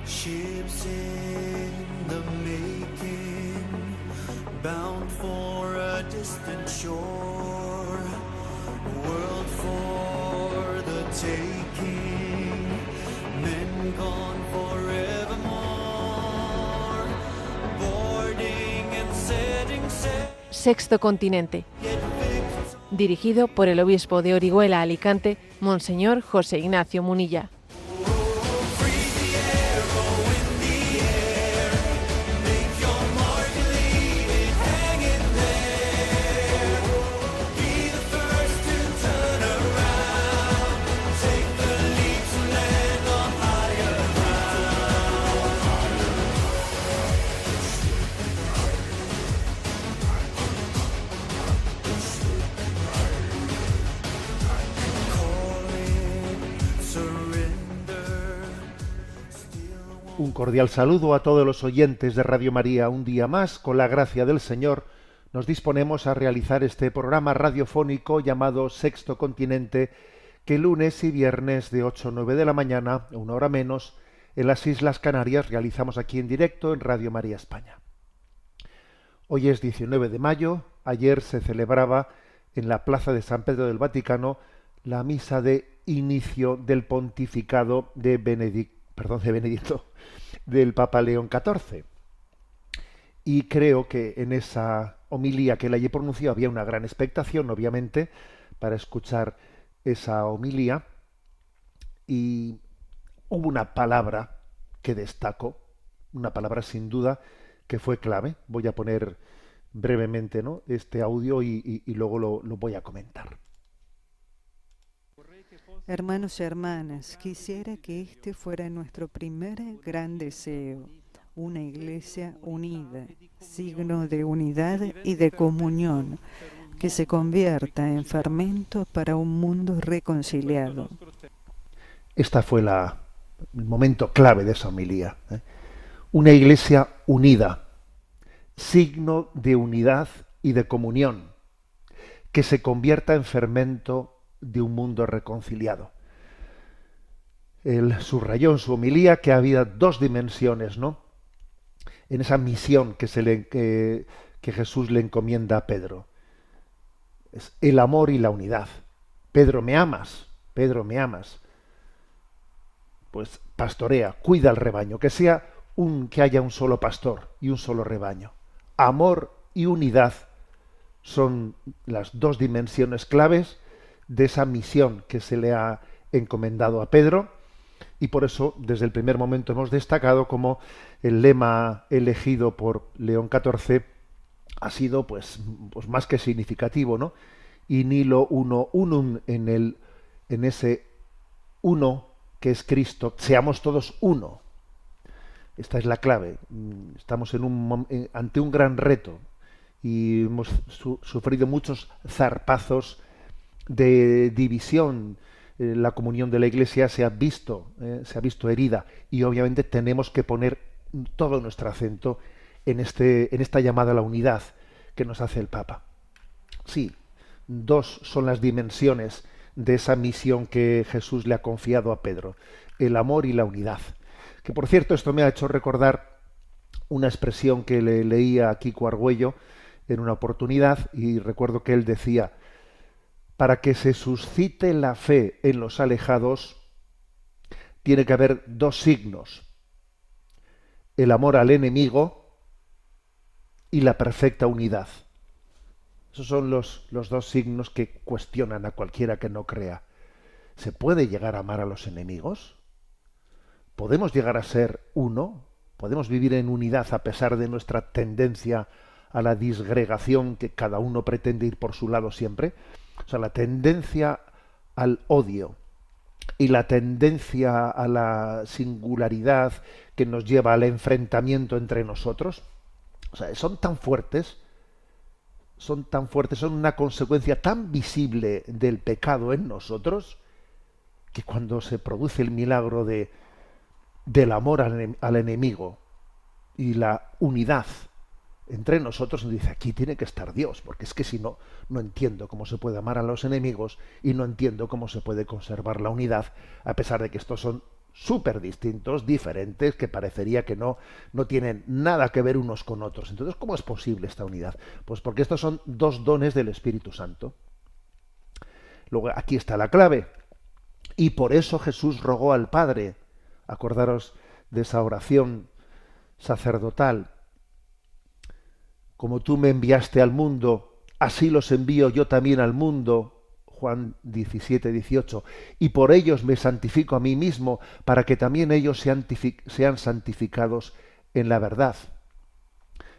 Ships in the making, bound for a distant shore, world for the taking, men gone forevermore, boarding and setting sail. Sexto Continente, dirigido por el obispo de Orihuela, Alicante, Monseñor José Ignacio Munilla. Un cordial saludo a todos los oyentes de Radio María. Un día más, con la gracia del Señor, nos disponemos a realizar este programa radiofónico llamado Sexto Continente, que lunes y viernes de 8 a 9 de la mañana, una hora menos, en las Islas Canarias realizamos aquí en directo en Radio María España. Hoy es 19 de mayo, ayer se celebraba en la Plaza de San Pedro del Vaticano la misa de inicio del pontificado de Benedicto, del Papa León XIV. Y creo que en esa homilía que él allí pronunció había una gran expectación, obviamente, para escuchar esa homilía, y hubo una palabra que destacó, una palabra sin duda que fue clave. Voy a poner brevemente, ¿no?, este audio y luego lo voy a comentar. Hermanos y hermanas, quisiera que este fuera nuestro primer gran deseo, una iglesia unida, signo de unidad y de comunión, que se convierta en fermento para un mundo reconciliado. Este fue el momento clave de esa homilía, ¿eh? Una iglesia unida, signo de unidad y de comunión, que se convierta en fermento de un mundo reconciliado. Él subrayó en su homilía que había dos dimensiones, ¿no?, en esa misión que Jesús le encomienda a Pedro. Es el amor y la unidad. Pedro, ¿me amas? Pedro, ¿me amas? Pues pastorea, cuida el rebaño, que haya un solo pastor y un solo rebaño. Amor y unidad son las dos dimensiones claves de esa misión que se le ha encomendado a Pedro, y por eso desde el primer momento hemos destacado como el lema elegido por León XIV ha sido pues más que significativo, ¿no? In nihilo uno unum, en ese uno que es Cristo, seamos todos uno. Esta es la clave. Estamos ante un gran reto y hemos sufrido muchos zarpazos de división. La comunión de la Iglesia se ha visto herida, y obviamente tenemos que poner todo nuestro acento en esta llamada a la unidad que nos hace el Papa. Sí, dos son las dimensiones de esa misión que Jesús le ha confiado a Pedro: el amor y la unidad. Que por cierto, esto me ha hecho recordar una expresión que le leía a Kiko Argüello en una oportunidad, y recuerdo que él decía: para que se suscite la fe en los alejados, tiene que haber dos signos: el amor al enemigo y la perfecta unidad. Esos son los dos signos que cuestionan a cualquiera que no crea. ¿Se puede llegar a amar a los enemigos? ¿Podemos llegar a ser uno? ¿Podemos vivir en unidad a pesar de nuestra tendencia a la disgregación, que cada uno pretende ir por su lado siempre? O sea, la tendencia al odio y la tendencia a la singularidad que nos lleva al enfrentamiento entre nosotros, o sea, son tan fuertes, son una consecuencia tan visible del pecado en nosotros, que cuando se produce el milagro del amor al enemigo y la unidad entre nosotros, nos dice: aquí tiene que estar Dios, porque es que si no, no entiendo cómo se puede amar a los enemigos y no entiendo cómo se puede conservar la unidad, a pesar de que estos son súper distintos, diferentes, que parecería que no tienen nada que ver unos con otros. Entonces, ¿cómo es posible esta unidad? Pues porque estos son dos dones del Espíritu Santo. Luego, aquí está la clave. Y por eso Jesús rogó al Padre. Acordaros de esa oración sacerdotal. Como tú me enviaste al mundo, así los envío yo también al mundo. Juan 17, 18. Y por ellos me santifico a mí mismo, para que también ellos sean santificados en la verdad.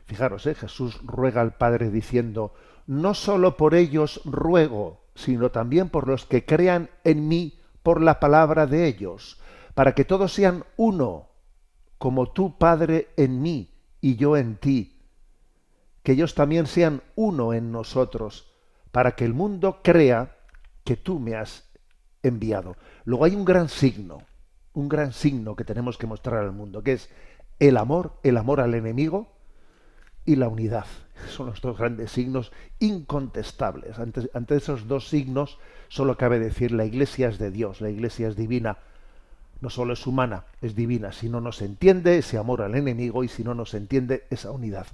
Fijaros, Jesús ruega al Padre diciendo, no solo por ellos ruego, sino también por los que crean en mí por la palabra de ellos, para que todos sean uno, como tú, Padre, en mí y yo en ti, que ellos también sean uno en nosotros, para que el mundo crea que tú me has enviado. Luego hay un gran signo que tenemos que mostrar al mundo, que es el amor al enemigo y la unidad. Son los dos grandes signos incontestables. Ante esos dos signos solo cabe decir la Iglesia es de Dios, la Iglesia es divina. No solo es humana, es divina. Si no nos entiende ese amor al enemigo y si no nos entiende esa unidad.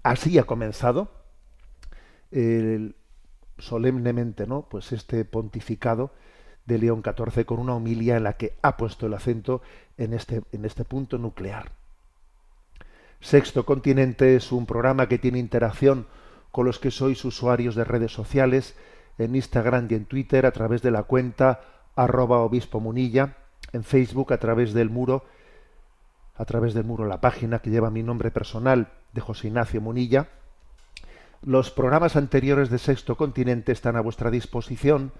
Así ha comenzado solemnemente, ¿no? Pues este pontificado de León XIV con una homilía en la que ha puesto el acento en este punto nuclear. Sexto Continente es un programa que tiene interacción con los que sois usuarios de redes sociales, en Instagram y en Twitter a través de la cuenta @obispo Munilla, en Facebook a través del muro, la página que lleva mi nombre personal de José Ignacio Munilla. Los programas anteriores de Sexto Continente están a vuestra disposición,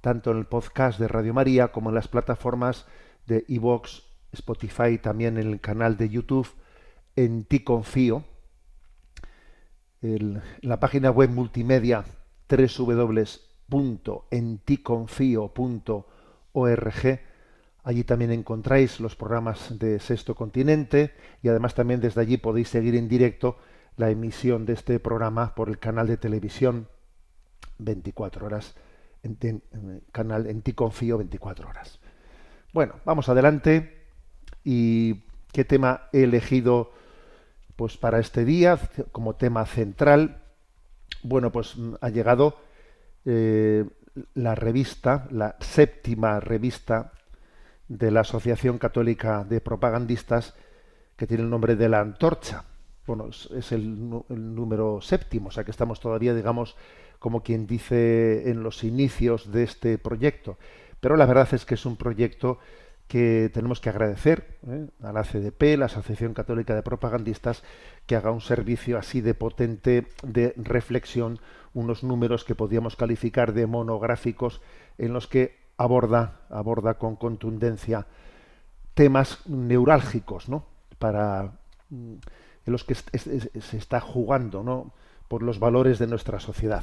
tanto en el podcast de Radio María como en las plataformas de iVoox, Spotify, también en el canal de YouTube, en Ti Confío, la página web multimedia www.enticonfio.org. Allí también encontráis los programas de Sexto Continente y además también desde allí podéis seguir en directo la emisión de este programa por el canal de televisión 24 horas, canal En Ti Confío 24 horas. Bueno, vamos adelante. ¿Y qué tema he elegido pues para este día como tema central? Bueno, pues ha llegado la revista, la séptima revista de la Asociación Católica de Propagandistas, que tiene el nombre de La Antorcha. Bueno, es el número séptimo, o sea que estamos todavía, digamos, como quien dice, en los inicios de este proyecto. Pero la verdad es que es un proyecto que tenemos que agradecer a la ACDP, la Asociación Católica de Propagandistas, que haga un servicio así de potente de reflexión, unos números que podríamos calificar de monográficos, en los que aborda con contundencia temas neurálgicos, ¿no? En los que se está jugando, ¿no?, por los valores de nuestra sociedad,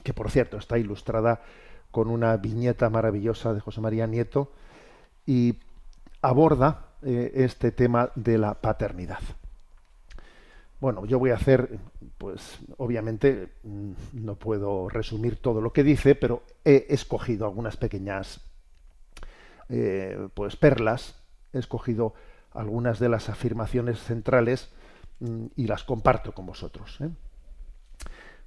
que por cierto está ilustrada con una viñeta maravillosa de José María Nieto, y aborda este tema de la paternidad. Bueno, yo voy a hacer, pues obviamente no puedo resumir todo lo que dice, pero he escogido algunas pequeñas pues perlas, he escogido algunas de las afirmaciones centrales y las comparto con vosotros.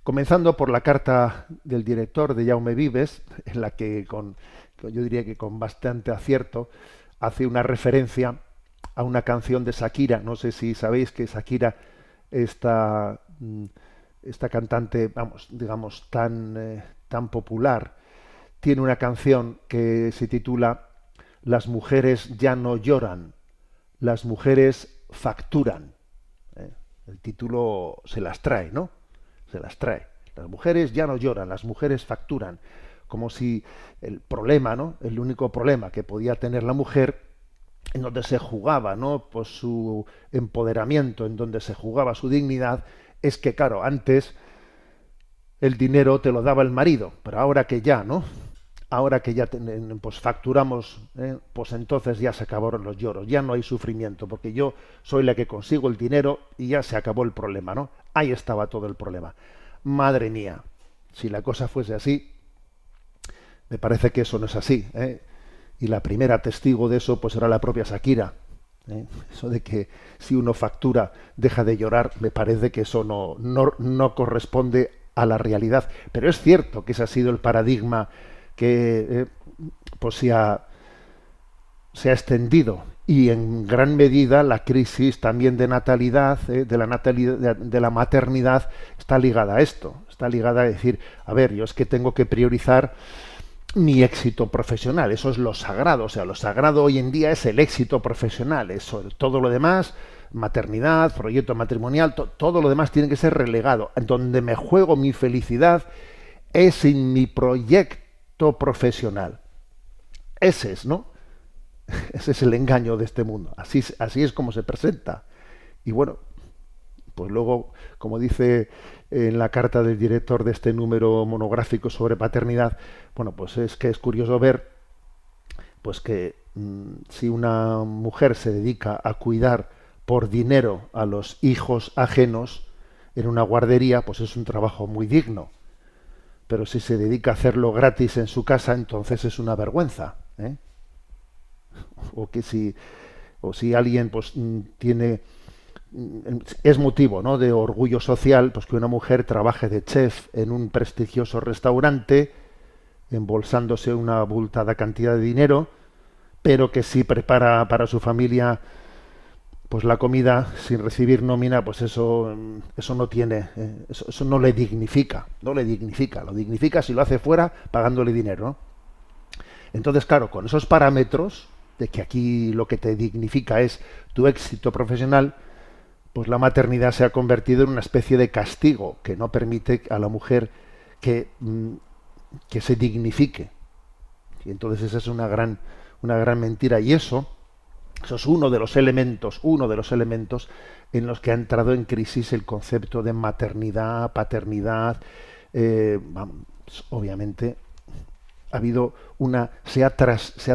Comenzando por la carta del director de Jaume Vives, en la que yo diría que con bastante acierto hace una referencia a una canción de Shakira. No sé si sabéis que Shakira, esta cantante, vamos, digamos, tan popular, tiene una canción que se titula Las mujeres ya no lloran, las mujeres facturan. El título se las trae, ¿no? Se las trae. Las mujeres ya no lloran, las mujeres facturan. Como si el problema, ¿no?, el único problema que podía tener la mujer, en donde se jugaba, ¿no?, pues su empoderamiento, en donde se jugaba su dignidad, es que, claro, antes el dinero te lo daba el marido, pero ahora que ya, ¿no?, ahora que ya pues facturamos, pues entonces ya se acabaron los lloros, ya no hay sufrimiento, porque yo soy la que consigo el dinero y ya se acabó el problema, ¿no? Ahí estaba todo el problema. Madre mía, si la cosa fuese así, me parece que eso no es así, Y la primera testigo de eso pues era la propia Shakira. Eso de que si uno factura deja de llorar, me parece que eso no corresponde a la realidad. Pero es cierto que ese ha sido el paradigma que pues se ha extendido, y en gran medida la crisis también de natalidad, de la maternidad, está ligada a esto, está ligada a decir, a ver, yo es que tengo que priorizar mi éxito profesional, eso es lo sagrado, o sea, lo sagrado hoy en día es el éxito profesional, eso, todo lo demás, maternidad, proyecto matrimonial, todo lo demás tiene que ser relegado. En donde me juego mi felicidad es en mi proyecto profesional. Ese es, ¿no? Ese es el engaño de este mundo. Así es como se presenta. Y bueno, pues luego, como dice en la carta del director de este número monográfico sobre paternidad, bueno, pues es que es curioso ver pues que si una mujer se dedica a cuidar por dinero a los hijos ajenos en una guardería, pues es un trabajo muy digno. Pero si se dedica a hacerlo gratis en su casa, entonces es una vergüenza, ¿eh? O si alguien pues tiene, es motivo, ¿no?, de orgullo social, pues que una mujer trabaje de chef en un prestigioso restaurante, embolsándose una abultada cantidad de dinero, pero que si prepara para su familia pues la comida sin recibir nómina, pues eso no tiene, eso no le dignifica, lo dignifica si lo hace fuera pagándole dinero, ¿no? Entonces, claro, con esos parámetros de que aquí lo que te dignifica es tu éxito profesional, pues la maternidad se ha convertido en una especie de castigo que no permite a la mujer que se dignifique. Y entonces esa es una gran mentira, y eso es uno de los elementos en los que ha entrado en crisis el concepto de maternidad, paternidad. Obviamente ha habido se ha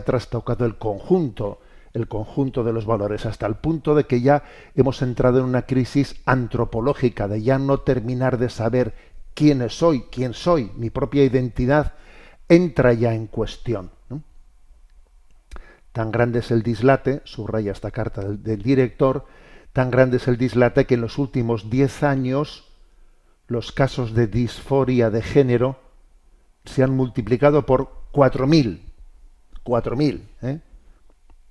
trastocado el conjunto de los valores, hasta el punto de que ya hemos entrado en una crisis antropológica, de ya no terminar de saber quién soy, mi propia identidad entra ya en cuestión, ¿no? Tan grande es el dislate, subraya esta carta del director, tan grande es el dislate que en los últimos 10 años los casos de disforia de género se han multiplicado por 4.000. 4.000, ¿eh?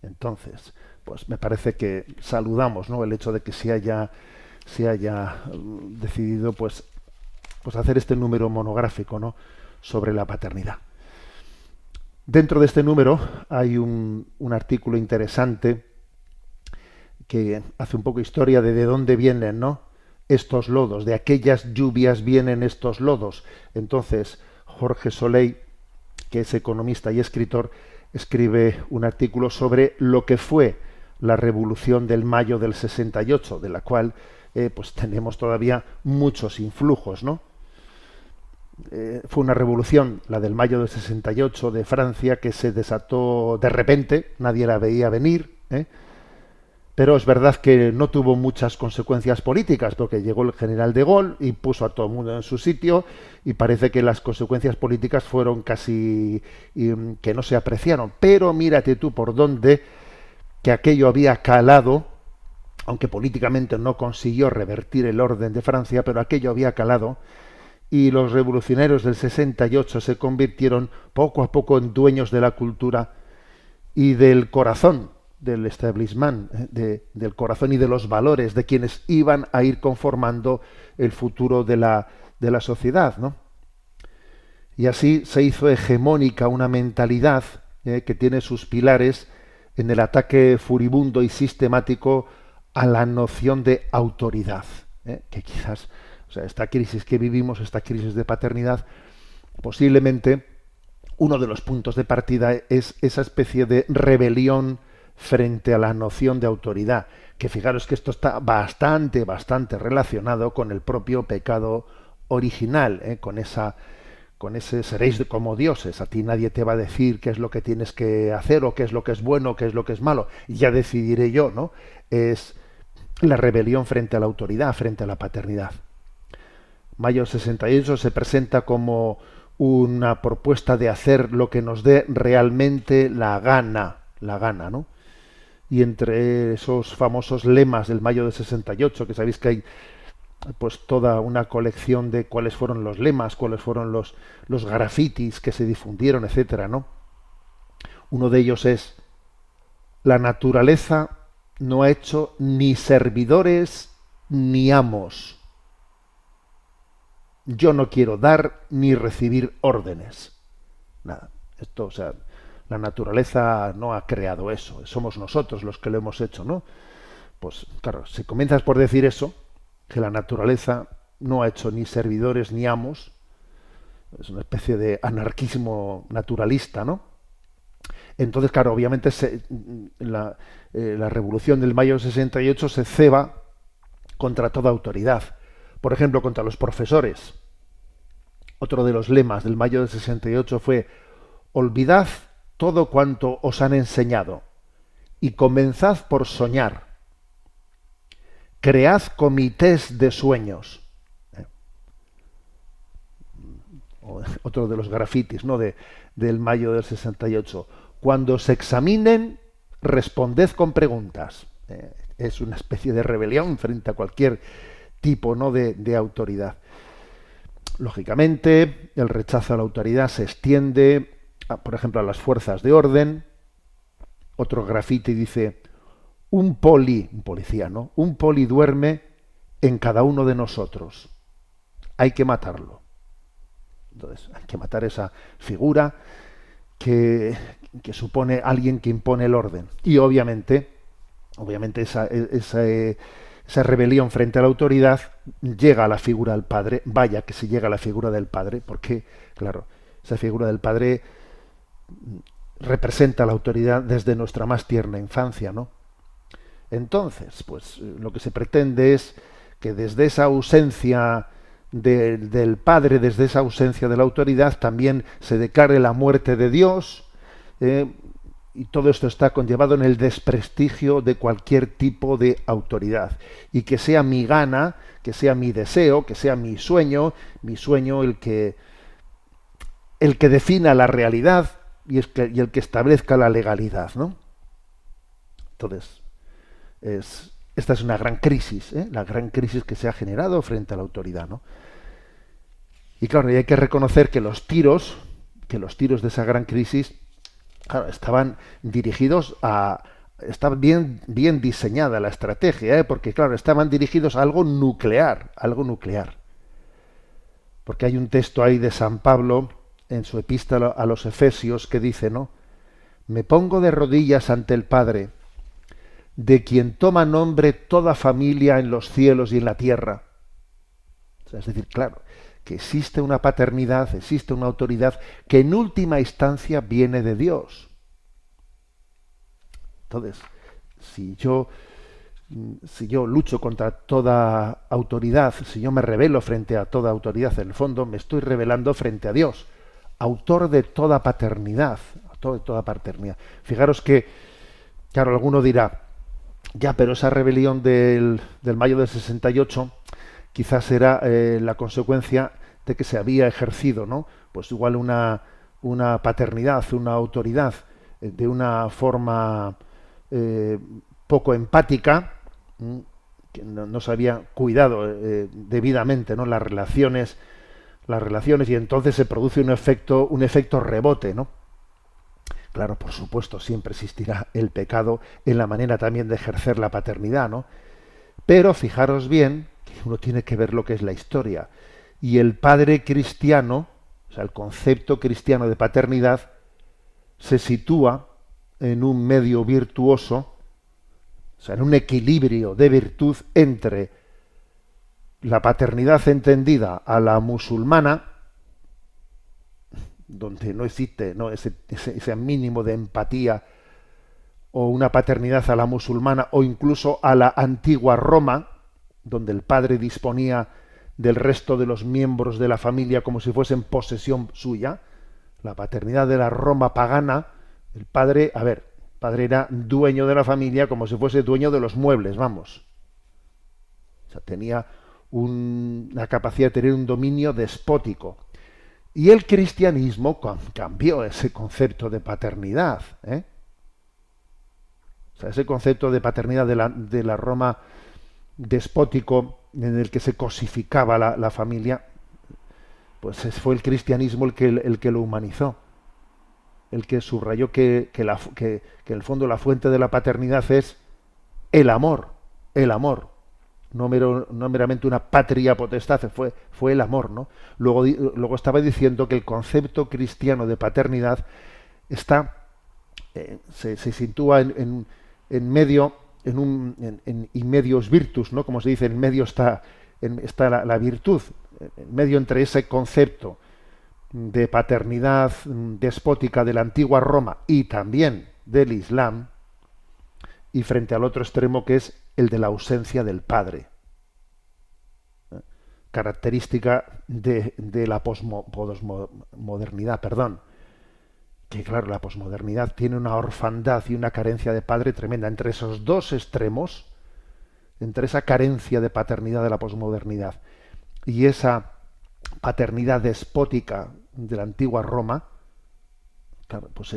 Entonces, pues me parece que saludamos, ¿no?, el hecho de que se haya decidido pues hacer este número monográfico, ¿no?, sobre la paternidad. Dentro de este número hay un artículo interesante que hace un poco historia de dónde vienen, ¿no?, estos lodos, de aquellas lluvias vienen estos lodos. Entonces, Jorge Soleil, que es economista y escritor, escribe un artículo sobre lo que fue la Revolución del Mayo del 68, de la cual pues tenemos todavía muchos influjos, ¿no? Fue una revolución, la del Mayo del 68 de Francia, que se desató de repente, nadie la veía venir, pero es verdad que no tuvo muchas consecuencias políticas, porque llegó el general de Gaulle y puso a todo el mundo en su sitio, y parece que las consecuencias políticas fueron casi que no se apreciaron. Pero mírate tú por dónde que aquello había calado, aunque políticamente no consiguió revertir el orden de Francia, pero aquello había calado, y los revolucionarios del 68 se convirtieron poco a poco en dueños de la cultura y del corazón del establishment, del corazón y de los valores de quienes iban a ir conformando el futuro de la sociedad, ¿no? Y así se hizo hegemónica una mentalidad que tiene sus pilares en el ataque furibundo y sistemático a la noción de autoridad, que quizás, o sea, esta crisis que vivimos, esta crisis de paternidad, posiblemente uno de los puntos de partida es esa especie de rebelión frente a la noción de autoridad, que fijaros que esto está bastante relacionado con el propio pecado original, con ese seréis como dioses, a ti nadie te va a decir qué es lo que tienes que hacer o qué es lo que es bueno, qué es lo que es malo, ya decidiré yo, ¿no? Es la rebelión frente a la autoridad, frente a la paternidad. Mayo 68 se presenta como una propuesta de hacer lo que nos dé realmente la gana, ¿no? Y entre esos famosos lemas del mayo del 68, que sabéis que hay pues toda una colección de cuáles fueron los lemas, cuáles fueron los grafitis que se difundieron, etcétera, ¿no? Uno de ellos es: la naturaleza no ha hecho ni servidores ni amos. Yo no quiero dar ni recibir órdenes. Nada. Esto, o sea, la naturaleza no ha creado eso. Somos nosotros los que lo hemos hecho, ¿no? Pues claro, si comienzas por decir eso, que la naturaleza no ha hecho ni servidores ni amos, es una especie de anarquismo naturalista, ¿no? Entonces, claro, obviamente la revolución del mayo del 68 se ceba contra toda autoridad. Por ejemplo, contra los profesores. Otro de los lemas del mayo del 68 fue: olvidad todo cuanto os han enseñado y comenzad por soñar. Cread comités de sueños. Otro de los grafitis, ¿no? Del mayo del 68. Cuando se examinen, responded con preguntas. Es una especie de rebelión frente a cualquier tipo, ¿no? de autoridad. Lógicamente, el rechazo a la autoridad se extiende, por ejemplo, a las fuerzas de orden. Otro grafiti dice: un policía, ¿no? Un poli duerme en cada uno de nosotros. Hay que matarlo. Entonces, hay que matar esa figura que supone alguien que impone el orden. Y obviamente esa rebelión frente a la autoridad llega a la figura del padre. Vaya que se llega a la figura del padre, porque, claro, esa figura del padre representa la autoridad desde nuestra más tierna infancia, ¿no? Entonces, pues lo que se pretende es que desde esa ausencia del padre, desde esa ausencia de la autoridad, también se declare la muerte de Dios, y todo esto está conllevado en el desprestigio de cualquier tipo de autoridad, y que sea mi gana, que sea mi deseo, que sea mi sueño el que defina la realidad y el que establezca la legalidad, ¿no? Entonces, esta es una gran crisis, la gran crisis que se ha generado frente a la autoridad, ¿no? Y claro, hay que reconocer que los tiros de esa gran crisis, claro, estaban dirigidos estaba bien diseñada la estrategia, porque claro, estaban dirigidos a algo nuclear. Porque hay un texto ahí de San Pablo en su epístola a los Efesios que dice, ¿no? Me pongo de rodillas ante el Padre, de quien toma nombre toda familia en los cielos y en la tierra. O sea, es decir, claro, que existe una paternidad, existe una autoridad que en última instancia viene de Dios. Entonces, si yo lucho contra toda autoridad, si yo me rebelo frente a toda autoridad, en el fondo me estoy rebelando frente a Dios, autor de toda paternidad, autor de toda paternidad. Fijaros que, claro, alguno dirá, ya, pero esa rebelión del mayo del 68 quizás era la consecuencia de que se había ejercido, ¿no? Pues igual una paternidad, una autoridad de una forma poco empática, que no se había cuidado debidamente, ¿no? las relaciones, y entonces se produce un efecto rebote, ¿no? Claro, por supuesto, siempre existirá el pecado en la manera también de ejercer la paternidad, ¿no? Pero fijaros bien que uno tiene que ver lo que es la historia. Y el padre cristiano, o sea, el concepto cristiano de paternidad, se sitúa en un medio virtuoso, o sea, en un equilibrio de virtud entre la paternidad entendida a la musulmana, donde no existe, ¿no? ese mínimo de empatía, o una paternidad a la musulmana, o incluso a la antigua Roma, donde el padre disponía del resto de los miembros de la familia como si fuesen posesión suya. La paternidad de la Roma pagana, el padre era dueño de la familia como si fuese dueño de los muebles, vamos. O sea, tenía una capacidad de tener un dominio despótico. Y el cristianismo cambió ese concepto de paternidad, ¿eh? O sea, ese concepto de paternidad de la Roma despótico en el que se cosificaba la familia, pues fue el cristianismo el que lo humanizó, el que subrayó que en el fondo la fuente de la paternidad es el amor, no meramente una patria potestad, fue el amor, ¿no? Luego estaba diciendo que el concepto cristiano de paternidad está se sitúa en medio, in medios virtus, ¿no? Como se dice, en medio está la virtud, en medio entre ese concepto de paternidad despótica de la antigua Roma y también del Islam, y frente al otro extremo que es el de la ausencia del padre, característica de la posmodernidad, que claro, la posmodernidad tiene una orfandad y una carencia de padre tremenda. Entre esos dos extremos, entre esa carencia de paternidad de la posmodernidad y esa paternidad despótica de la antigua Roma, claro, pues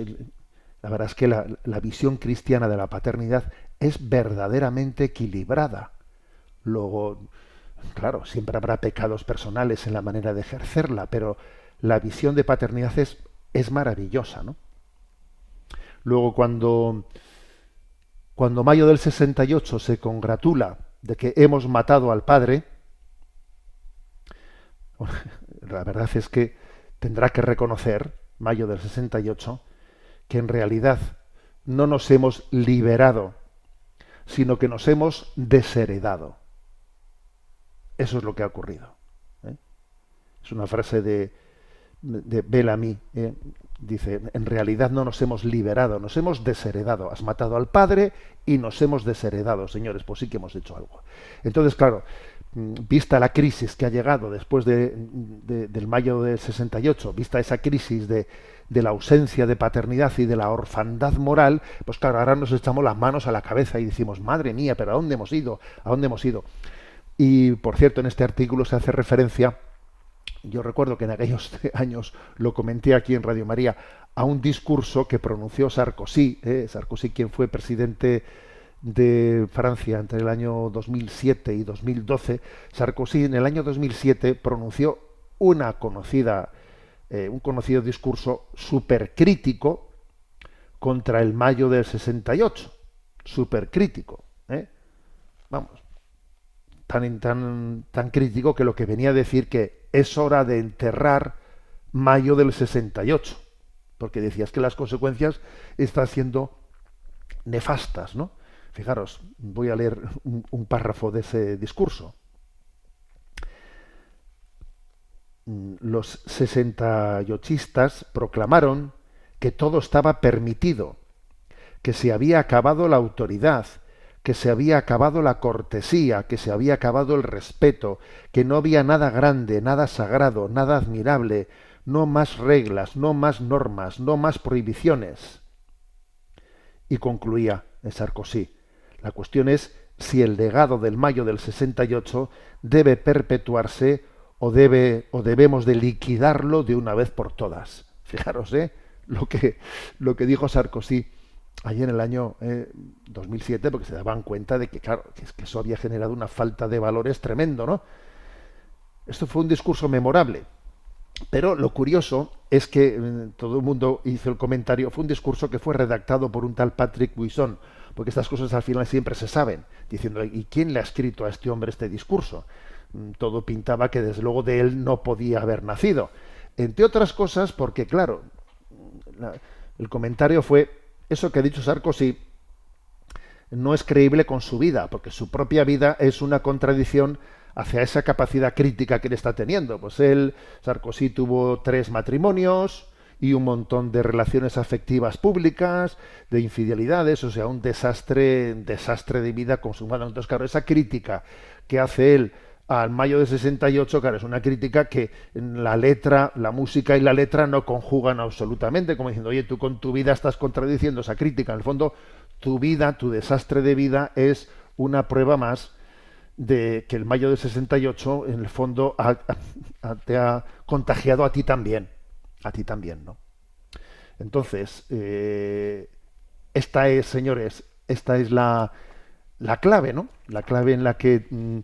la verdad es que la visión cristiana de la paternidad es verdaderamente equilibrada. Luego, claro, siempre habrá pecados personales en la manera de ejercerla, pero la visión de paternidad es maravillosa, ¿no? Luego, cuando Mayo del 68 se congratula de que hemos matado al padre, la verdad es que tendrá que reconocer, Mayo del 68, que en realidad no nos hemos liberado, sino que nos hemos desheredado. Eso es lo que ha ocurrido, ¿eh? Es una frase de Bellamy, dice, en realidad no nos hemos liberado, nos hemos desheredado. Has matado al padre y nos hemos desheredado, señores, pues sí que hemos hecho algo. Entonces, claro, vista la crisis que ha llegado después del mayo del 68, vista esa crisis de la ausencia de paternidad y de la orfandad moral, pues claro, ahora nos echamos las manos a la cabeza y decimos, madre mía, pero ¿a dónde hemos ido? ¿A dónde hemos ido? Y, por cierto, en este artículo se hace referencia, yo recuerdo que en aquellos años lo comenté aquí en Radio María, a un discurso que pronunció Sarkozy, quien fue presidente de Francia entre el año 2007 y 2012. Sarkozy en el año 2007 pronunció un conocido discurso supercrítico contra el mayo del 68. Supercrítico, vamos, tan crítico que lo que venía a decir que es hora de enterrar mayo del 68, porque decías que las consecuencias están siendo nefastas, ¿no? Fijaros, voy a leer un párrafo de ese discurso. Los 68istas proclamaron que todo estaba permitido, que se había acabado la autoridad, que se había acabado la cortesía, que se había acabado el respeto, que no había nada grande, nada sagrado, nada admirable, no más reglas, no más normas, no más prohibiciones. Y concluía Sarkozy, la cuestión es si el legado del mayo del 68 debe perpetuarse o debemos de liquidarlo de una vez por todas. Fijaros, lo que dijo Sarkozy allí en el año 2007, porque se daban cuenta de que, claro, que eso había generado una falta de valores tremendo, ¿no? Esto fue un discurso memorable, pero lo curioso es que todo el mundo hizo el comentario, fue un discurso que fue redactado por un tal Patrick Buisson, porque estas cosas al final siempre se saben, diciendo, ¿y quién le ha escrito a este hombre este discurso? Todo pintaba que desde luego de él no podía haber nacido. Entre otras cosas, porque claro, el comentario fue, eso que ha dicho Sarkozy no es creíble con su vida, porque su propia vida es una contradicción hacia esa capacidad crítica que él está teniendo. Pues Sarkozy tuvo 3 matrimonios y un montón de relaciones afectivas públicas, de infidelidades, o sea, un desastre de vida consumada. Entonces, claro, esa crítica que hace él al mayo de 68, claro, es una crítica que en la letra, la música y la letra no conjugan absolutamente, como diciendo, oye, tú con tu vida estás contradiciendo esa crítica. En el fondo, tu vida, tu desastre de vida es una prueba más de que el mayo del 68 en el fondo te ha contagiado a ti también, ¿no? Entonces, esta es, señores, esta es la clave, ¿no? La clave en la que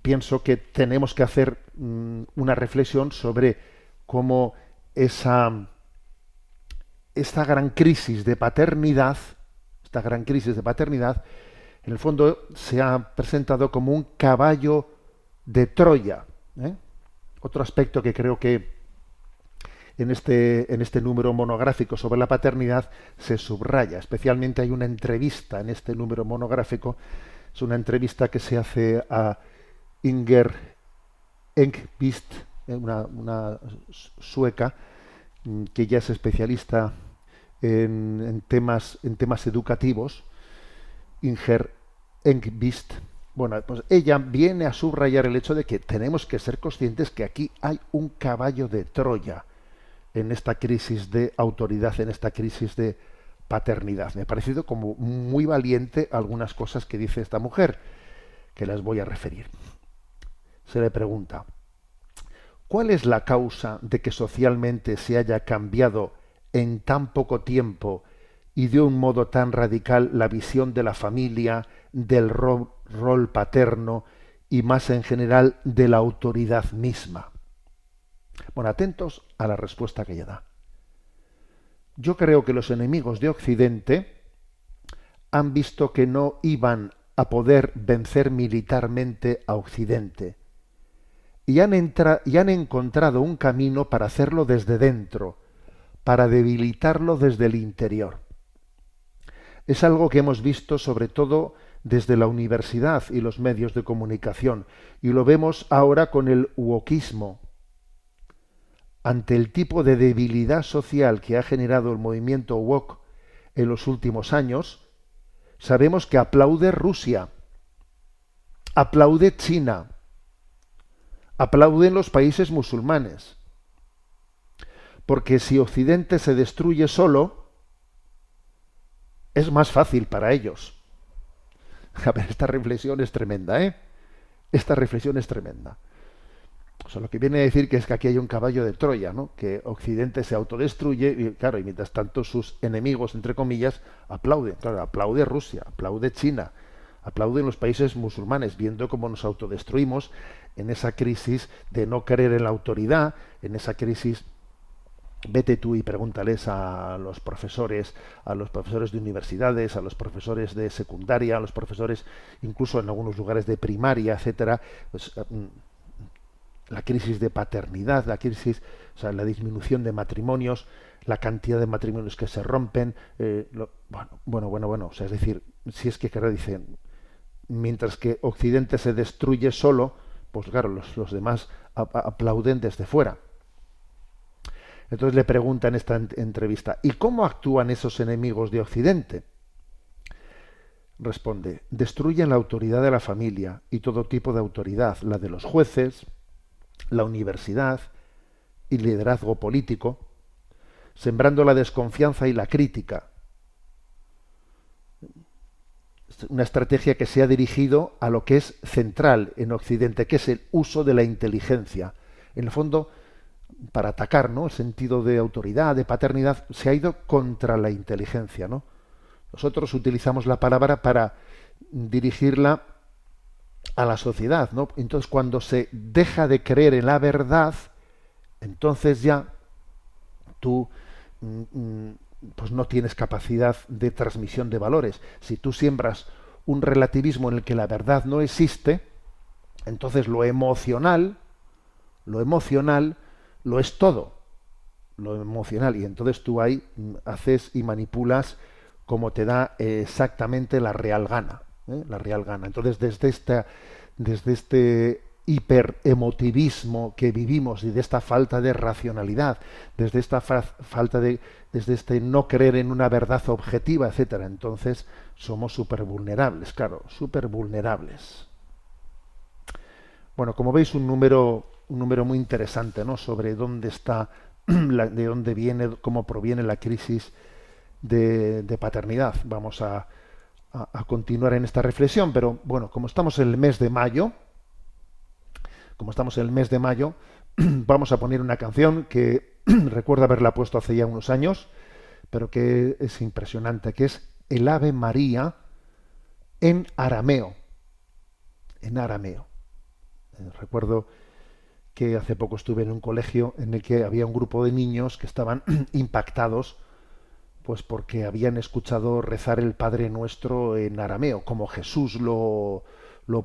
pienso que tenemos que hacer una reflexión sobre cómo esta gran crisis de paternidad, en el fondo se ha presentado como un caballo de Troya, ¿eh? Otro aspecto que creo que en este número monográfico sobre la paternidad se subraya. Especialmente hay una entrevista en este número monográfico. Es una entrevista que se hace a Inger Engqvist, una sueca, que ya es especialista en temas educativos. Inger Engqvist. Bueno, pues ella viene a subrayar el hecho de que tenemos que ser conscientes que aquí hay un caballo de Troya en esta crisis de autoridad, en esta crisis de paternidad. Me ha parecido como muy valiente algunas cosas que dice esta mujer, que las voy a referir. Se le pregunta: ¿cuál es la causa de que socialmente se haya cambiado en tan poco tiempo y de un modo tan radical la visión de la familia, del rol paterno y más en general de la autoridad misma? Bueno, atentos a la respuesta que ella da. Yo creo que los enemigos de Occidente han visto que no iban a poder vencer militarmente a Occidente y han encontrado un camino para hacerlo desde dentro, para debilitarlo desde el interior. Es algo que hemos visto sobre todo desde la universidad y los medios de comunicación, y lo vemos ahora con el wokismo. Ante el tipo de debilidad social que ha generado el movimiento woke en los últimos años, sabemos que aplaude Rusia, aplaude China, aplauden los países musulmanes. Porque si Occidente se destruye solo, es más fácil para ellos. A ver, esta reflexión es tremenda, ¿eh? Esta reflexión es tremenda. O sea, lo que viene a decir que es que aquí hay un caballo de Troya, ¿no? Que Occidente se autodestruye y, claro, y mientras tanto sus enemigos, entre comillas, aplauden. Claro, aplaude Rusia, aplaude China, aplauden los países musulmanes, viendo cómo nos autodestruimos en esa crisis de no creer en la autoridad, en esa crisis. Vete tú y pregúntales a los profesores de universidades, a los profesores de secundaria, a los profesores incluso en algunos lugares de primaria, etcétera, pues, la crisis de paternidad, la crisis, o sea, la disminución de matrimonios, la cantidad de matrimonios que se rompen, bueno, o sea, es decir, si es que dicen, mientras que Occidente se destruye solo, pues claro, los demás aplauden desde fuera. Entonces le pregunta en esta entrevista: ¿y cómo actúan esos enemigos de Occidente? Responde: destruyen la autoridad de la familia y todo tipo de autoridad, la de los jueces, la universidad y liderazgo político, sembrando la desconfianza y la crítica. Una estrategia que se ha dirigido a lo que es central en Occidente, que es el uso de la inteligencia. En el fondo, para atacar, ¿no?, el sentido de autoridad, de paternidad, se ha ido contra la inteligencia, ¿no? Nosotros utilizamos la palabra para dirigirla a la sociedad, ¿no? Entonces, cuando se deja de creer en la verdad, entonces ya tú pues no tienes capacidad de transmisión de valores. Si tú siembras un relativismo en el que la verdad no existe, entonces lo emocional lo es todo, lo emocional, y entonces tú ahí haces y manipulas como te da exactamente la real gana, la real gana. Entonces desde este hiperemotivismo que vivimos y de esta falta de racionalidad, desde esta desde este no creer en una verdad objetiva, etcétera, entonces somos súper vulnerables, claro, súper vulnerables. Bueno, como veis, un número muy interesante, ¿no?, sobre dónde está, de dónde viene, cómo proviene la crisis de paternidad. Vamos a a continuar en esta reflexión, pero bueno, como estamos en el mes de mayo, vamos a poner una canción que recuerdo haberla puesto hace ya unos años, pero que es impresionante, que es el Ave María en arameo. En arameo. Recuerdo que hace poco estuve en un colegio en el que había un grupo de niños que estaban impactados, pues porque habían escuchado rezar el Padre Nuestro en arameo, como Jesús lo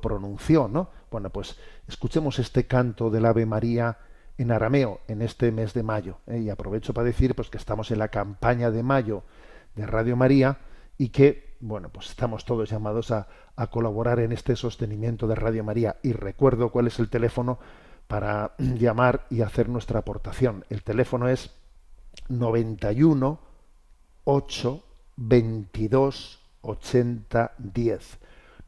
pronunció, ¿no? Bueno, pues escuchemos este canto del Ave María en arameo en este mes de mayo. Y aprovecho para decir pues que estamos en la campaña de mayo de Radio María y que, bueno, pues estamos todos llamados a colaborar en este sostenimiento de Radio María. Y recuerdo cuál es el teléfono para llamar y hacer nuestra aportación. El teléfono es 91 8 22 80 10.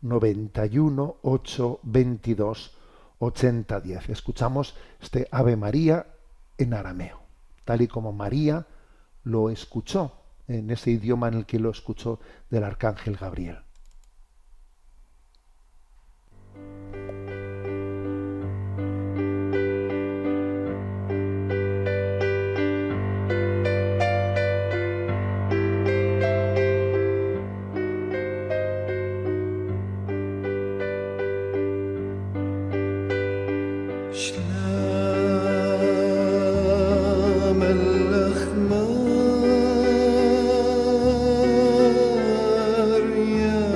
91 8 22 80 10. Escuchamos este Ave María en arameo, tal y como María lo escuchó, en ese idioma en el que lo escuchó del arcángel Gabriel. Maria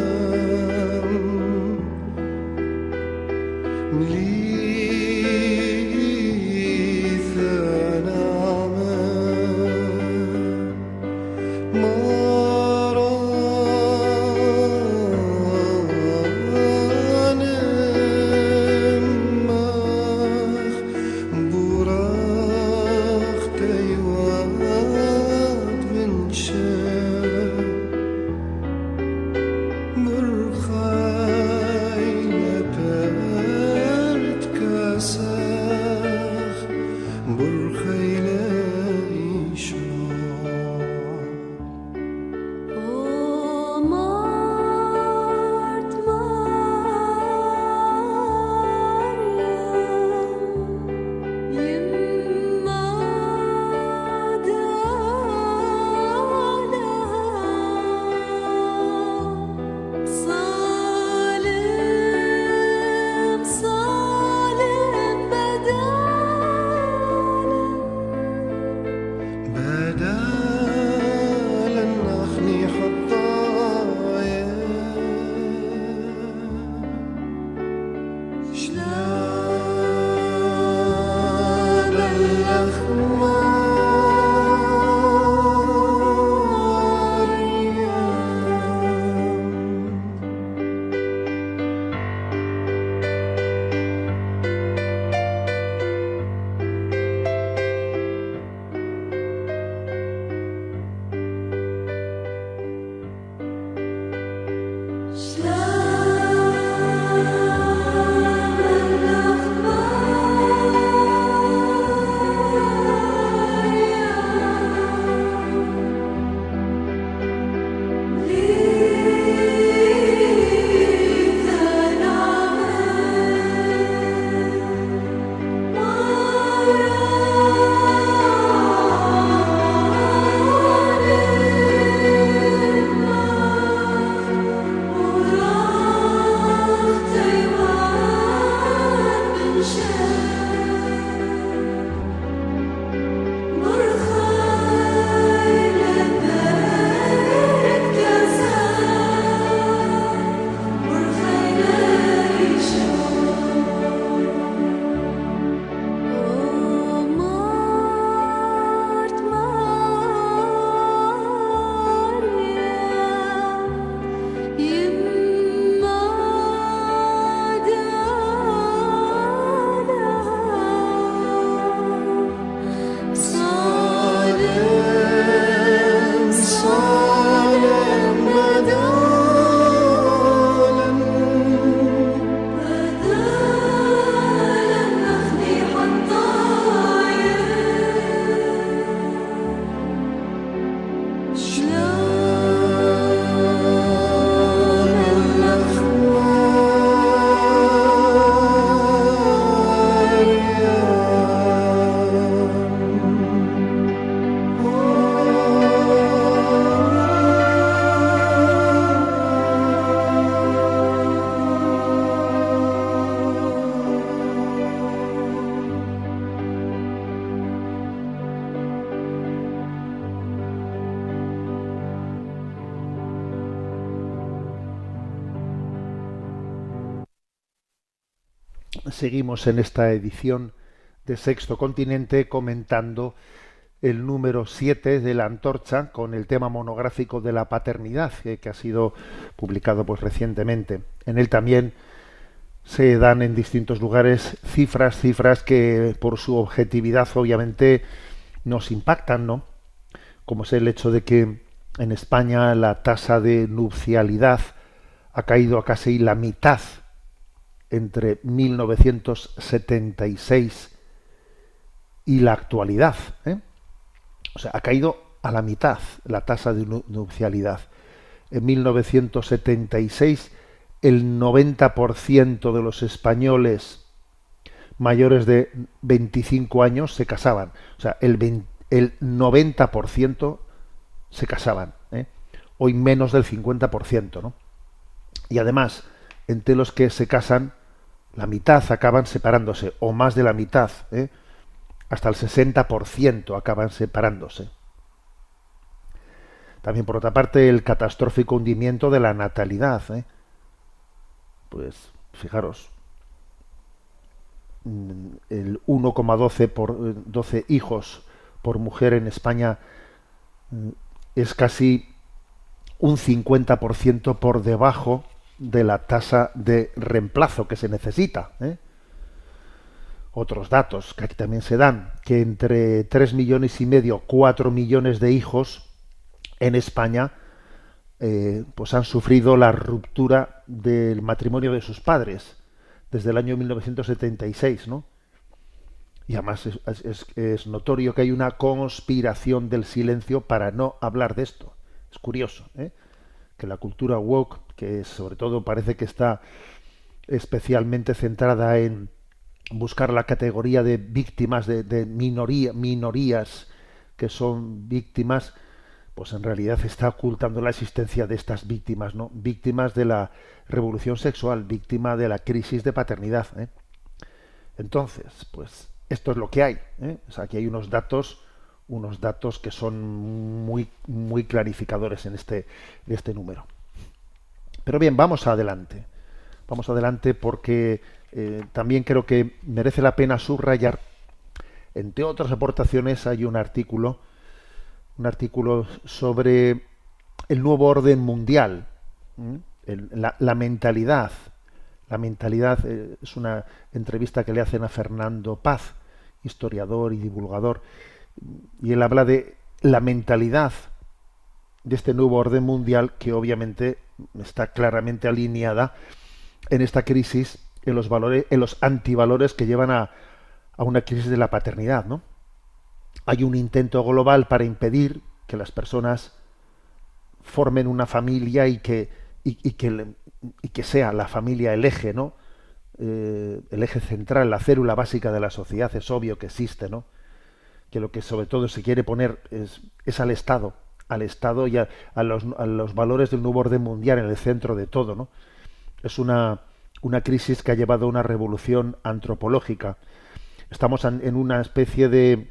Seguimos en esta edición de Sexto Continente comentando el número 7 de la Antorcha con el tema monográfico de la paternidad que ha sido publicado pues recientemente. En él también se dan en distintos lugares cifras que por su objetividad obviamente nos impactan, ¿no? Como es el hecho de que en España la tasa de nupcialidad ha caído a casi la mitad entre 1976 y la actualidad, ¿eh? O sea, ha caído a la mitad la tasa de nupcialidad. En 1976 el 90% de los españoles mayores de 25 años se casaban. O sea, el 90% se casaban, ¿eh? Hoy menos del 50%, ¿no? Y además, entre los que se casan, la mitad acaban separándose, o más de la mitad, ¿eh? Hasta el 60% acaban separándose. También, por otra parte, el catastrófico hundimiento de la natalidad, ¿eh? Pues, fijaros, el 1,12 por 12 hijos por mujer en España es casi un 50% por debajo de la tasa de reemplazo que se necesita, ¿eh? Otros datos que aquí también se dan, que entre 3,5 millones, 4 millones de hijos en España pues han sufrido la ruptura del matrimonio de sus padres desde el año 1976, ¿no? Y además es notorio que hay una conspiración del silencio para no hablar de esto. Es curioso, ¿eh? Que la cultura woke, que sobre todo parece que está especialmente centrada en buscar la categoría de víctimas de minorías que son víctimas, pues en realidad está ocultando la existencia de estas víctimas, ¿no? Víctimas de la revolución sexual, víctima de la crisis de paternidad, ¿eh? Entonces, pues esto es lo que hay, ¿eh? O sea, aquí hay unos datos que son muy clarificadores en este número. Pero bien, vamos adelante porque también creo que merece la pena subrayar, entre otras aportaciones, hay un artículo sobre el nuevo orden mundial, la mentalidad. La mentalidad es una entrevista que le hacen a Fernando Paz, historiador y divulgador, y él habla de la mentalidad de este nuevo orden mundial que obviamente está claramente alineada en esta crisis, en los valores, en los antivalores que llevan a una crisis de la paternidad, ¿no? Hay un intento global para impedir que las personas formen una familia y que sea la familia el eje, ¿no? El eje central, la célula básica de la sociedad. Es obvio que existe, ¿no? Que lo que sobre todo se quiere poner es al Estado y a los valores del nuevo orden mundial en el centro de todo, ¿no? Es una crisis que ha llevado a una revolución antropológica. Estamos en una especie de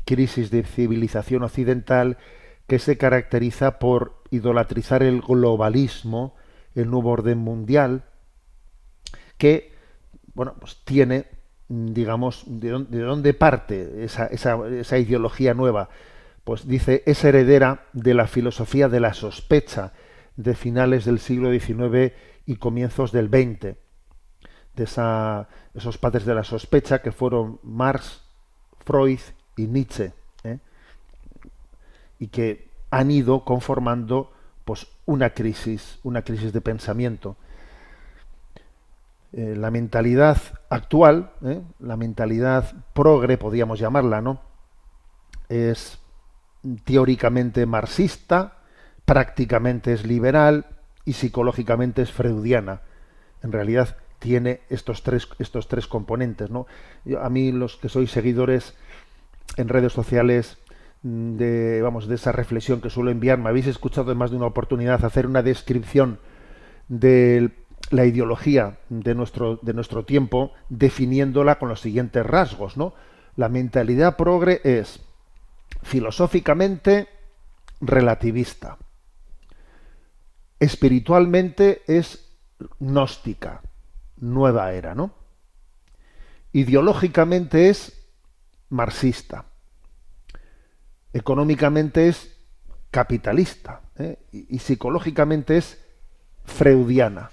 crisis de civilización occidental que se caracteriza por idolatrizar el globalismo, el nuevo orden mundial, que, bueno, pues tiene, digamos, de dónde parte esa ideología nueva. Pues dice, es heredera de la filosofía de la sospecha de finales del siglo XIX y comienzos del XX, de esos padres de la sospecha que fueron Marx, Freud y Nietzsche, ¿eh? Y que han ido conformando pues una crisis de pensamiento. La mentalidad actual, la mentalidad progre, podríamos llamarla, ¿no? Es teóricamente marxista, prácticamente es liberal y psicológicamente es freudiana. En realidad tiene estos tres componentes, ¿no? A mí, los que sois seguidores en redes sociales de esa reflexión que suelo enviar, me habéis escuchado en más de una oportunidad hacer una descripción de la ideología de nuestro tiempo, definiéndola con los siguientes rasgos, ¿no? La mentalidad progre es filosóficamente relativista, espiritualmente es gnóstica, nueva era, ¿no? Ideológicamente es marxista, económicamente es capitalista, y psicológicamente es freudiana.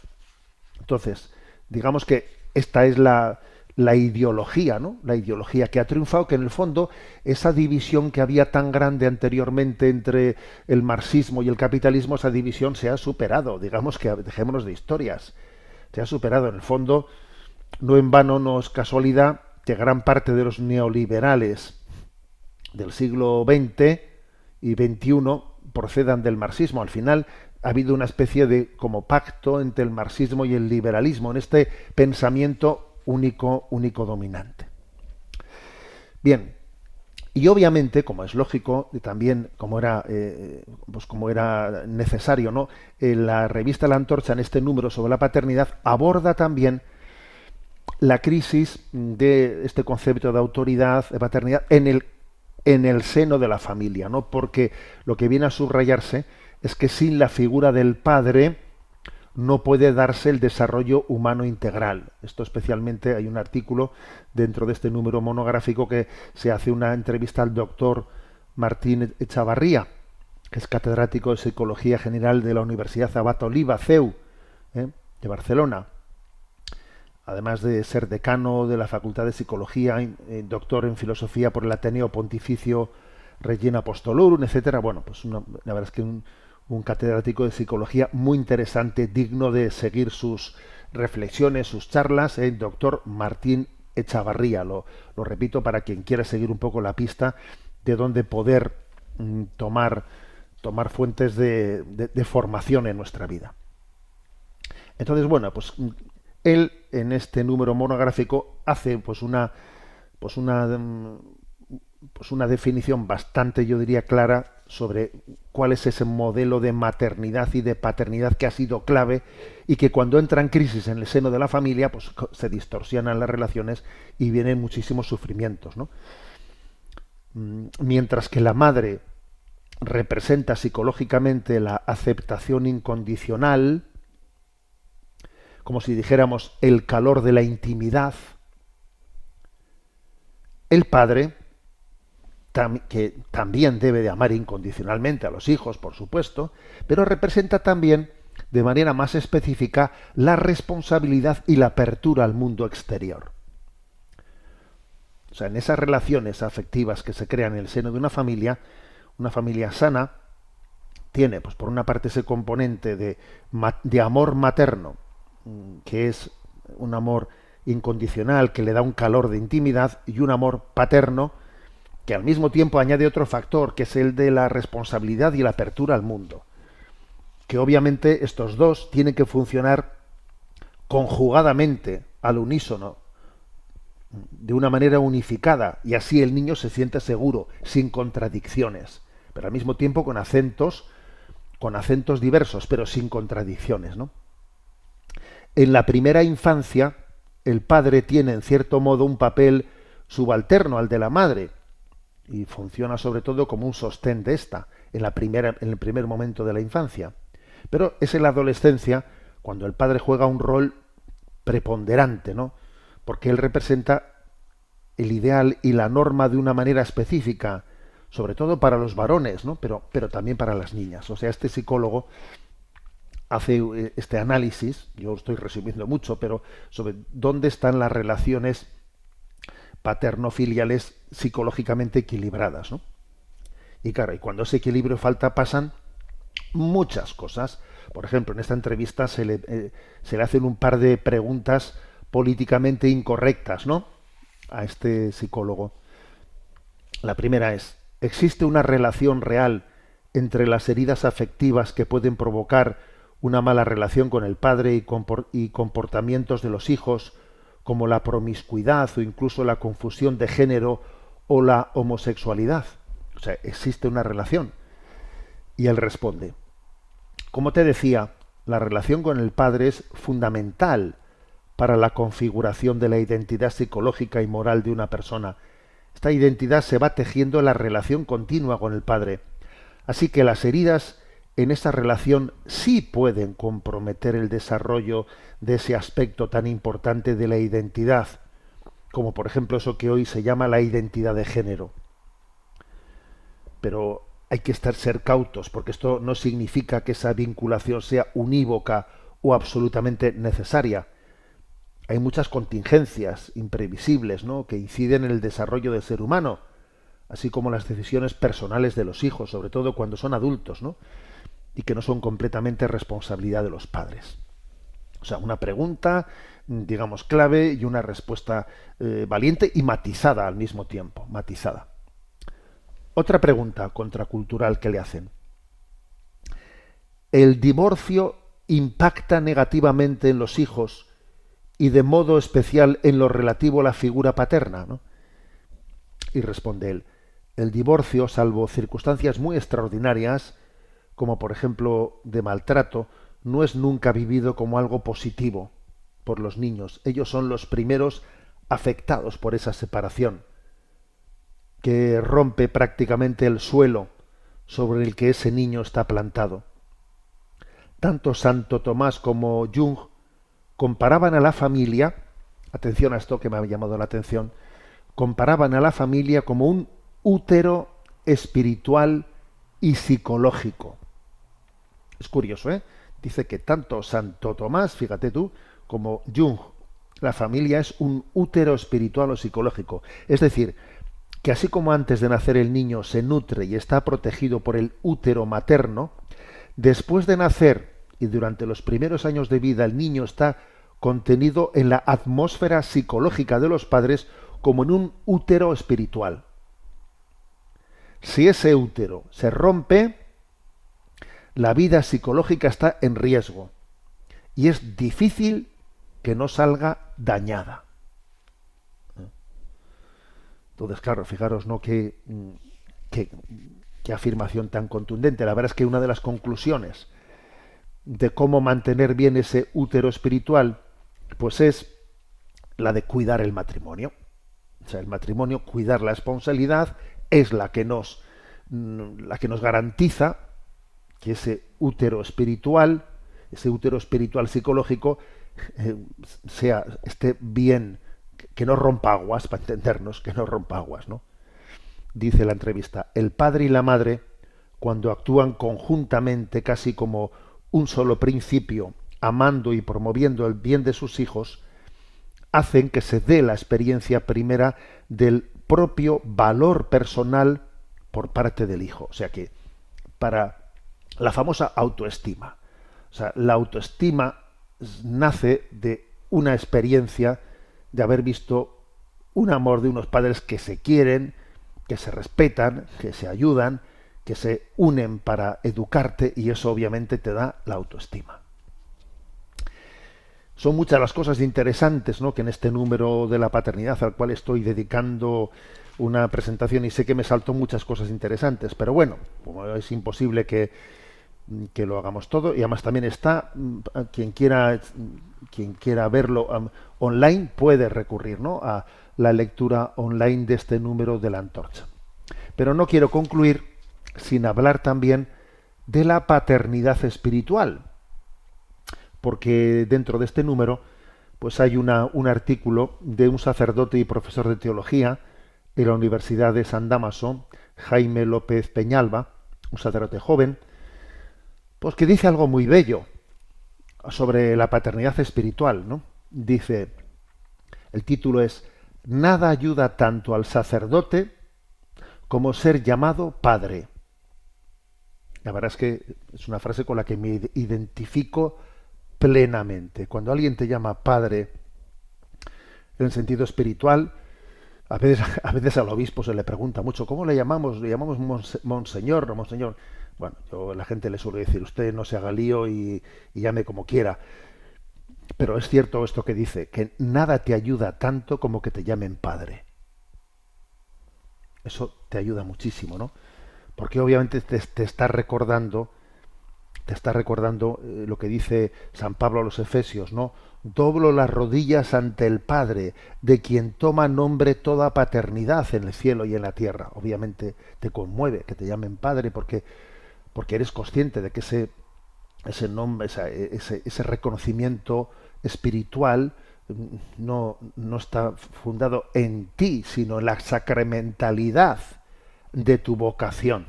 Entonces, digamos que esta es la ideología, ¿no? La ideología que ha triunfado, que en el fondo esa división que había tan grande anteriormente entre el marxismo y el capitalismo, esa división se ha superado. Digamos que dejémonos de historias. Se ha superado. En el fondo, no en vano, no es casualidad que gran parte de los neoliberales del siglo XX y XXI procedan del marxismo. Al final ha habido una especie de como pacto entre el marxismo y el liberalismo en este pensamiento único dominante. Bien, y obviamente, como es lógico, y también como era necesario, ¿no? La revista La Antorcha, en este número sobre la paternidad, aborda también la crisis de este concepto de autoridad, de paternidad, en el seno de la familia, ¿no? Porque lo que viene a subrayarse es que sin la figura del padre no puede darse el desarrollo humano integral. Esto especialmente, hay un artículo dentro de este número monográfico que se hace una entrevista al doctor Martín Echavarría, que es catedrático de Psicología General de la Universidad Abat Oliba, CEU, de Barcelona. Además de ser decano de la Facultad de Psicología, doctor en Filosofía por el Ateneo Pontificio Regina Apostolorum, etcétera. Bueno, pues la verdad es que un catedrático de psicología muy interesante, digno de seguir sus reflexiones, sus charlas, el doctor Martín Echavarría. Lo repito para quien quiera seguir un poco la pista de dónde poder tomar fuentes de formación en nuestra vida. Entonces, bueno, pues él en este número monográfico hace una definición bastante, yo diría, clara sobre cuál es ese modelo de maternidad y de paternidad que ha sido clave y que cuando entra en crisis en el seno de la familia, pues se distorsionan las relaciones y vienen muchísimos sufrimientos, ¿no? Mientras que la madre representa psicológicamente la aceptación incondicional, como si dijéramos el calor de la intimidad, el padre, que también debe de amar incondicionalmente a los hijos, por supuesto, pero representa también de manera más específica la responsabilidad y la apertura al mundo exterior. O sea, en esas relaciones afectivas que se crean en el seno de una familia sana tiene, pues por una parte, ese componente de amor materno, que es un amor incondicional que le da un calor de intimidad, y un amor paterno que al mismo tiempo añade otro factor, que es el de la responsabilidad y la apertura al mundo. Que obviamente estos dos tienen que funcionar conjugadamente, al unísono, de una manera unificada, y así el niño se siente seguro, sin contradicciones, pero al mismo tiempo con acentos diversos, pero sin contradicciones, ¿no? En la primera infancia, el padre tiene en cierto modo un papel subalterno al de la madre, y funciona sobre todo como un sostén de esta en el primer momento de la infancia. Pero es en la adolescencia cuando el padre juega un rol preponderante, ¿no? Porque él representa el ideal y la norma de una manera específica, sobre todo para los varones, ¿no? Pero también para las niñas. O sea, este psicólogo hace este análisis, yo estoy resumiendo mucho, pero sobre dónde están las relaciones paterno-filiales psicológicamente equilibradas, ¿no? Y claro, y cuando ese equilibrio falta pasan muchas cosas. Por ejemplo, en esta entrevista se le hacen un par de preguntas políticamente incorrectas, ¿no?, a este psicólogo. La primera es: ¿existe una relación real entre las heridas afectivas que pueden provocar una mala relación con el padre y comportamientos de los hijos, como la promiscuidad o incluso la confusión de género o la homosexualidad? O sea, ¿existe una relación? Y él responde: como te decía, la relación con el padre es fundamental para la configuración de la identidad psicológica y moral de una persona. Esta identidad se va tejiendo en la relación continua con el padre. Así que las heridas en esa relación sí pueden comprometer el desarrollo de ese aspecto tan importante de la identidad, como por ejemplo eso que hoy se llama la identidad de género. Pero hay que ser cautos, porque esto no significa que esa vinculación sea unívoca o absolutamente necesaria. Hay muchas contingencias imprevisibles, ¿no?, que inciden en el desarrollo del ser humano, así como las decisiones personales de los hijos, sobre todo cuando son adultos, ¿no?, y que no son completamente responsabilidad de los padres. O sea, una pregunta, digamos, clave y una respuesta valiente y matizada al mismo tiempo, matizada. Otra pregunta contracultural que le hacen. ¿El divorcio impacta negativamente en los hijos y de modo especial en lo relativo a la figura paterna, ¿no? Y responde él: el divorcio, salvo circunstancias muy extraordinarias, como por ejemplo de maltrato, no es nunca vivido como algo positivo por los niños. Ellos son los primeros afectados por esa separación, que rompe prácticamente el suelo sobre el que ese niño está plantado. Tanto Santo Tomás como Jung comparaban a la familia, atención a esto que me ha llamado la atención, comparaban a la familia como un útero espiritual y psicológico. Es curioso, ¿eh? Dice que tanto Santo Tomás, fíjate tú, como Jung, la familia es un útero espiritual o psicológico. Es decir, que así como antes de nacer el niño se nutre y está protegido por el útero materno, después de nacer y durante los primeros años de vida el niño está contenido en la atmósfera psicológica de los padres como en un útero espiritual. Si ese útero se rompe, la vida psicológica está en riesgo y es difícil que no salga dañada. Entonces, claro, fijaros, ¿no?, qué afirmación tan contundente. La verdad es que una de las conclusiones de cómo mantener bien ese útero espiritual, pues es la de cuidar el matrimonio. O sea, el matrimonio, cuidar la responsabilidad, es la que nos garantiza que ese útero espiritual psicológico, esté bien, que no rompa aguas, para entendernos, que no rompa aguas, ¿no? Dice la entrevista: el padre y la madre, cuando actúan conjuntamente, casi como un solo principio, amando y promoviendo el bien de sus hijos, hacen que se dé la experiencia primera del propio valor personal por parte del hijo. O sea que, para la famosa autoestima. O sea, la autoestima nace de una experiencia de haber visto un amor de unos padres que se quieren, que se respetan, que se ayudan, que se unen para educarte, y eso obviamente te da la autoestima. Son muchas las cosas interesantes, ¿no?, que en este número de la paternidad, al cual estoy dedicando una presentación, y sé que me saltó muchas cosas interesantes, pero bueno, como es imposible que lo hagamos todo, y además también está, quien quiera verlo online puede recurrir, ¿no?, a la lectura online de este número de la Antorcha. Pero no quiero concluir sin hablar también de la paternidad espiritual, porque dentro de este número pues hay un artículo de un sacerdote y profesor de teología de la Universidad de San Dámaso, Jaime López Peñalba, un sacerdote joven, pues que dice algo muy bello sobre la paternidad espiritual, ¿no? Dice, el título es: nada ayuda tanto al sacerdote como ser llamado padre. La verdad es que es una frase con la que me identifico plenamente. Cuando alguien te llama padre en el sentido espiritual, a veces al obispo se le pregunta mucho: ¿cómo le llamamos? Le llamamos monseñor, no monseñor. Bueno, yo a la gente le suelo decir: usted no se haga lío y llame como quiera. Pero es cierto esto que dice, que nada te ayuda tanto como que te llamen padre. Eso te ayuda muchísimo, ¿no? Porque obviamente te está recordando lo que dice San Pablo a los Efesios, ¿no? Doblo las rodillas ante el Padre, de quien toma nombre toda paternidad en el cielo y en la tierra. Obviamente te conmueve que te llamen padre, porque eres consciente de que ese nombre, ese reconocimiento espiritual no está fundado en ti, sino en la sacramentalidad de tu vocación,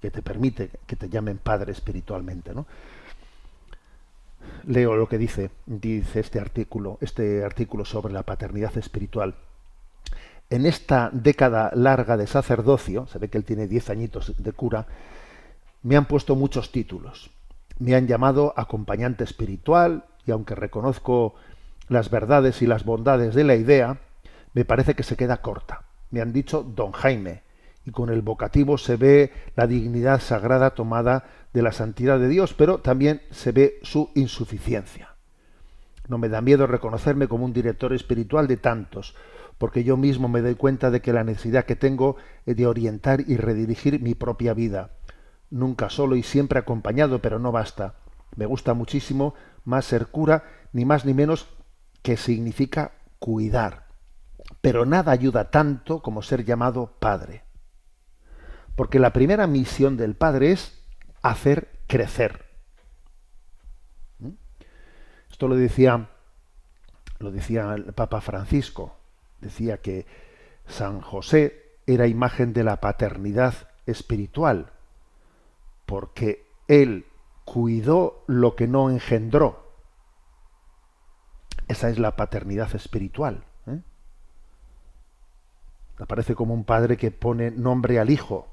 que te permite que te llamen padre espiritualmente, ¿no? Leo lo que dice este artículo sobre la paternidad espiritual. En esta década larga de sacerdocio, se ve que él tiene 10 añitos de cura, me han puesto muchos títulos. Me han llamado acompañante espiritual, y aunque reconozco las verdades y las bondades de la idea, me parece que se queda corta. Me han dicho don Jaime, y con el vocativo se ve la dignidad sagrada tomada de la santidad de Dios, pero también se ve su insuficiencia. No me da miedo reconocerme como un director espiritual de tantos, porque yo mismo me doy cuenta de que la necesidad que tengo es de orientar y redirigir mi propia vida. Nunca solo y siempre acompañado, pero no basta. Me gusta muchísimo más ser cura, ni más ni menos, que significa cuidar. Pero nada ayuda tanto como ser llamado padre. Porque la primera misión del padre es hacer crecer. Esto lo decía el Papa Francisco. Decía que San José era imagen de la paternidad espiritual, porque él cuidó lo que no engendró. Esa es la paternidad espiritual. Aparece como un padre que pone nombre al hijo,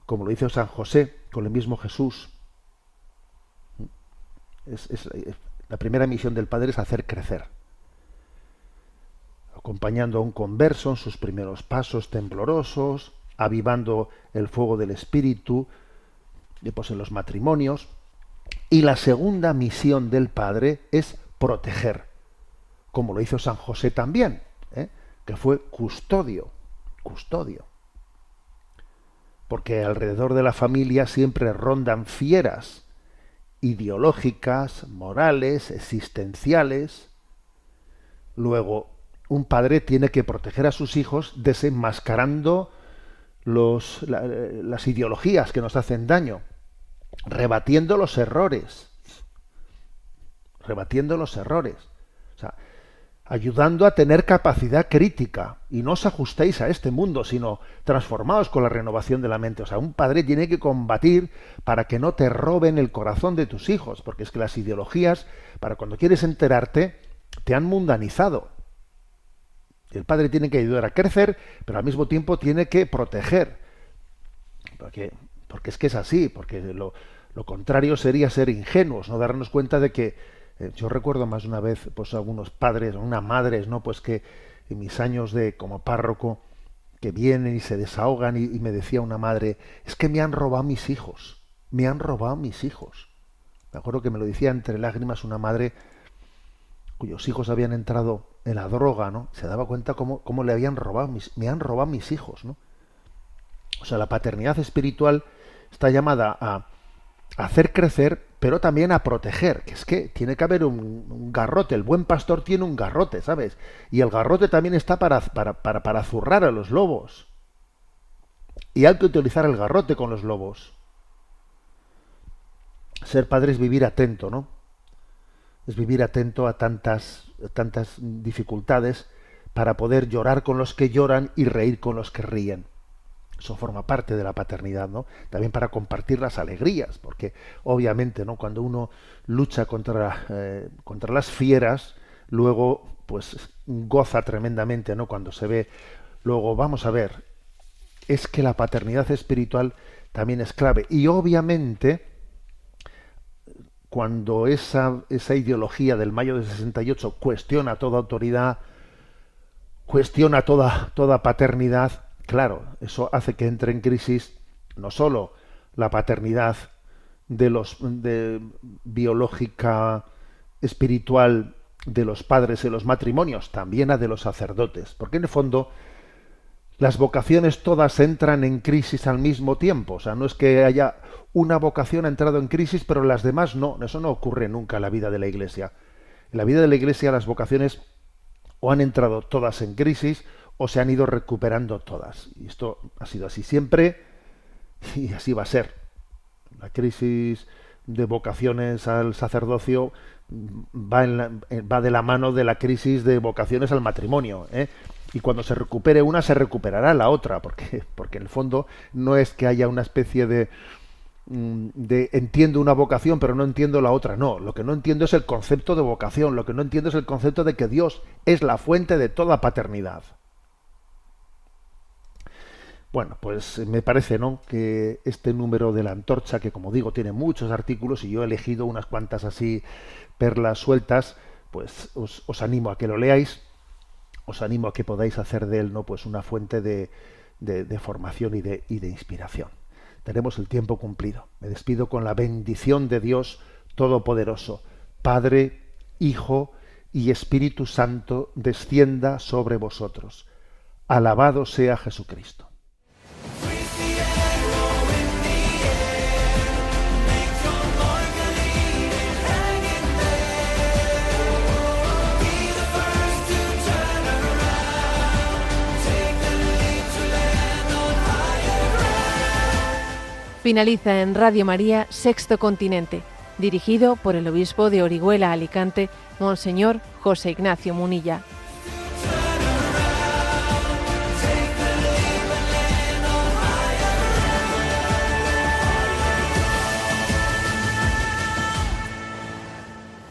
como lo hizo San José con el mismo Jesús. La primera misión del padre es hacer crecer, acompañando a un converso en sus primeros pasos temblorosos, avivando el fuego del espíritu, pues en los matrimonios. Y la segunda misión del padre es proteger, como lo hizo San José también, que fue custodio. Porque alrededor de la familia siempre rondan fieras ideológicas, morales, existenciales. Luego, un padre tiene que proteger a sus hijos desenmascarando las ideologías que nos hacen daño, rebatiendo los errores, o sea, ayudando a tener capacidad crítica. Y no os ajustéis a este mundo, sino transformaos con la renovación de la mente. O sea, un padre tiene que combatir para que no te roben el corazón de tus hijos, porque es que las ideologías, para cuando quieres enterarte, te han mundanizado. El padre tiene que ayudar a crecer, pero al mismo tiempo tiene que proteger. Porque es que es así, porque lo contrario sería ser ingenuos, no darnos cuenta de que yo recuerdo más de una vez, pues algunos padres, unas madres, ¿no? Pues que en mis años como párroco, que vienen y se desahogan y me decía una madre, es que me han robado mis hijos. Me acuerdo que me lo decía entre lágrimas una madre cuyos hijos habían entrado en la droga, ¿no? Se daba cuenta cómo me han robado mis hijos, ¿no? O sea, la paternidad espiritual está llamada a hacer crecer, pero también a proteger, que es que tiene que haber un garrote. El buen pastor tiene un garrote, ¿sabes? Y el garrote también está para zurrar a los lobos. Y hay que utilizar el garrote con los lobos. Ser padre es vivir atento, ¿no? Es vivir atento a tantas dificultades para poder llorar con los que lloran y reír con los que ríen. Eso forma parte de la paternidad, ¿no? También para compartir las alegrías, porque obviamente, ¿no? Cuando uno lucha contra las fieras, luego pues goza tremendamente, ¿no? Cuando se ve. Luego, vamos a ver, es que la paternidad espiritual también es clave. Y obviamente, cuando esa ideología del mayo de 68 cuestiona toda autoridad, cuestiona toda paternidad, claro, eso hace que entre en crisis no solo la paternidad de biológica, espiritual de los padres en los matrimonios, también la de los sacerdotes, porque en el fondo las vocaciones todas entran en crisis al mismo tiempo. O sea, no es que haya una vocación ha entrado en crisis, pero las demás no. Eso no ocurre nunca en la vida de la Iglesia. En la vida de la Iglesia las vocaciones o han entrado todas en crisis o se han ido recuperando todas. Y esto ha sido así siempre y así va a ser. La crisis de vocaciones al sacerdocio va de la mano de la crisis de vocaciones al matrimonio, ¿eh? Y cuando se recupere una, se recuperará la otra, porque en el fondo no es que haya una especie de entiendo una vocación pero no entiendo la otra. No, lo que no entiendo es el concepto de vocación, lo que no entiendo es el concepto de que Dios es la fuente de toda paternidad. Bueno, pues me parece, ¿no?, que este número de la Antorcha, que como digo tiene muchos artículos y yo he elegido unas cuantas así perlas sueltas, pues os animo a que lo leáis, os animo a que podáis hacer de él, ¿no?, pues una fuente de formación y de inspiración. Tenemos el tiempo cumplido. Me despido con la bendición de Dios Todopoderoso, Padre, Hijo y Espíritu Santo, descienda sobre vosotros. Alabado sea Jesucristo. Finaliza en Radio María Sexto Continente, dirigido por el obispo de Orihuela Alicante, Monseñor José Ignacio Munilla.